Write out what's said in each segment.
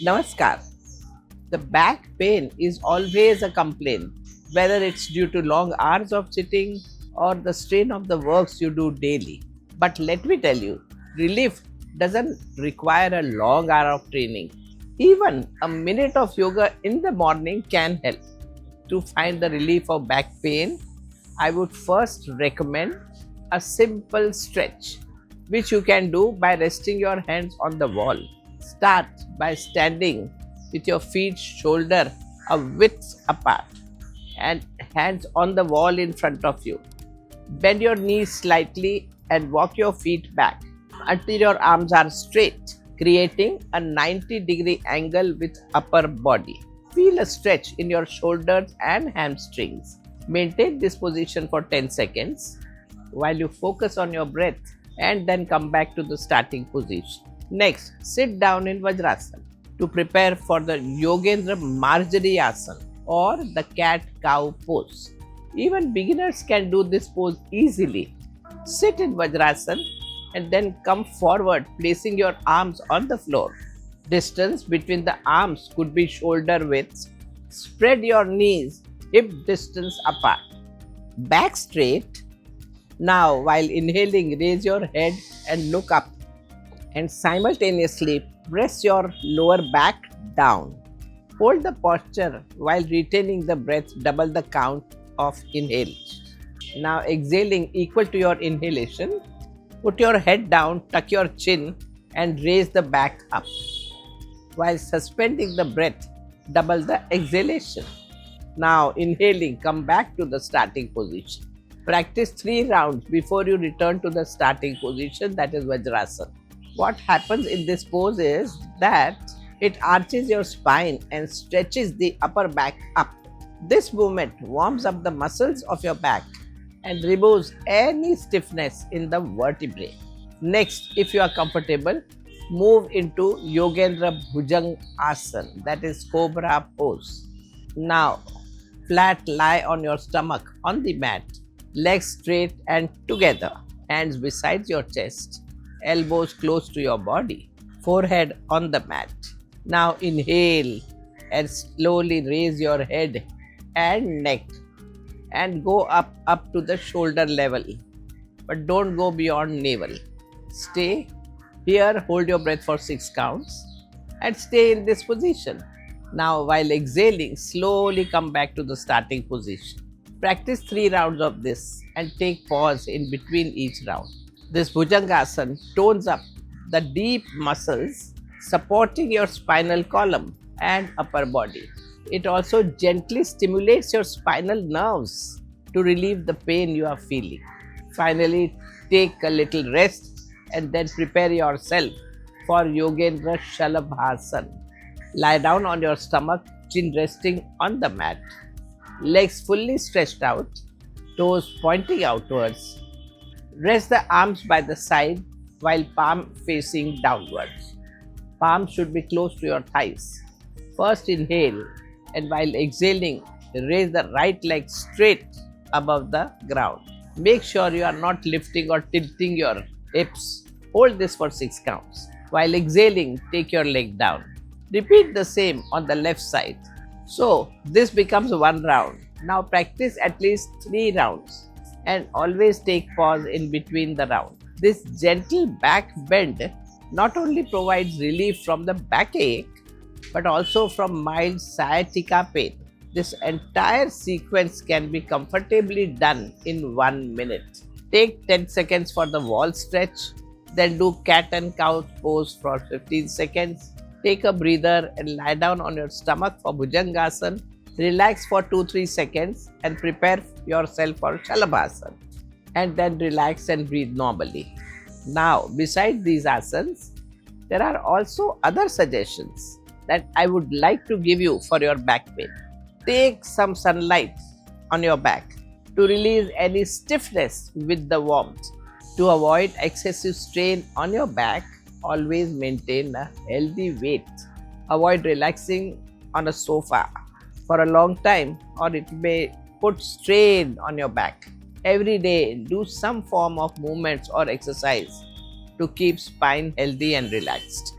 Namaskar. The back pain is always a complaint, whether it's due to long hours of sitting or the strain of the works you do daily. But let me tell you, relief doesn't require a long hour of training. Even a minute of yoga in the morning can help. To find the relief of back pain, I would first recommend a simple stretch, which you can do by resting your hands on the wall. Start by standing with your feet shoulder a width apart and hands on the wall in front of you. Bend your knees slightly and walk your feet back until your arms are straight, creating a 90-degree angle with upper body. Feel a stretch in your shoulders and hamstrings. Maintain this position for 10 seconds while you focus on your breath and then come back to the starting position. Next, sit down in Vajrasana to prepare for the Yogendra Marjari Asana or the cat cow pose. Even beginners can do this pose easily. Sit in Vajrasana and then come forward, placing your arms on the floor. Distance between the arms could be shoulder width. Spread your knees hip distance apart. Back straight. Now, while inhaling, raise your head and look up, and simultaneously press your lower back down. Hold the posture while retaining the breath, double the count of inhale. Now, exhaling equal to your inhalation, put your head down, tuck your chin, and raise the back up. While suspending the breath, double the exhalation. Now, inhaling, come back to the starting position. Practice 3 rounds before you return to the starting position, that is Vajrasana. What happens in this pose is that it arches your spine and stretches the upper back up. This movement warms up the muscles of your back and removes any stiffness in the vertebrae. Next, if you are comfortable, move into Yogendra Bhujang Asana, that is Cobra pose. Now, flat lie on your stomach on the mat, legs straight and together, hands beside your chest, elbows close to your body, forehead on the mat. Now inhale and slowly raise your head and neck and go up to the shoulder level, but don't go beyond navel. Stay here, hold your breath for 6 counts and stay in this position. Now, while exhaling, slowly come back to the starting position. Practice 3 rounds of this and take pause in between each round. This Bhujangasana tones up the deep muscles supporting your spinal column and upper body. It also gently stimulates your spinal nerves to relieve the pain you are feeling. Finally, take a little rest and then prepare yourself for Yogendra Shalabhasana. Lie down on your stomach, chin resting on the mat, legs fully stretched out, toes pointing outwards. Rest the arms by the side while palm facing downwards. Palms should be close to your thighs. First inhale and while exhaling, raise the right leg straight above the ground. Make sure you are not lifting or tilting your hips. Hold this for 6 counts. While exhaling, take your leg down. Repeat the same on the left side. So, this becomes 1 round. Now practice at least 3 rounds and always take pause in between the round. This gentle back bend not only provides relief from the backache but also from mild sciatica pain. This entire sequence can be comfortably done in 1 minute. Take 10 seconds for the wall stretch, then do cat and cow pose for 15 seconds. Take a breather and lie down on your stomach for Bhujangasana. Relax for 2-3 seconds and prepare yourself for Shalabhasana. And then relax and breathe normally. Now, besides these asanas, there are also other suggestions that I would like to give you for your back pain. Take some sunlight on your back to release any stiffness with the warmth. To avoid excessive strain on your back, always maintain a healthy weight. Avoid relaxing on a sofa for a long time or it may put strain on your back. Every day, do some form of movements or exercise to keep spine healthy and relaxed.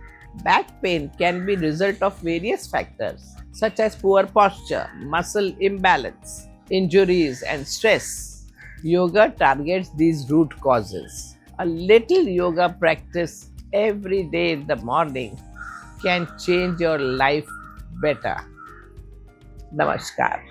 Back pain can be result of various factors such as poor posture, muscle imbalance, injuries and stress. Yoga targets these root causes. A little yoga practice every day in the morning can change your life better. Namaskar.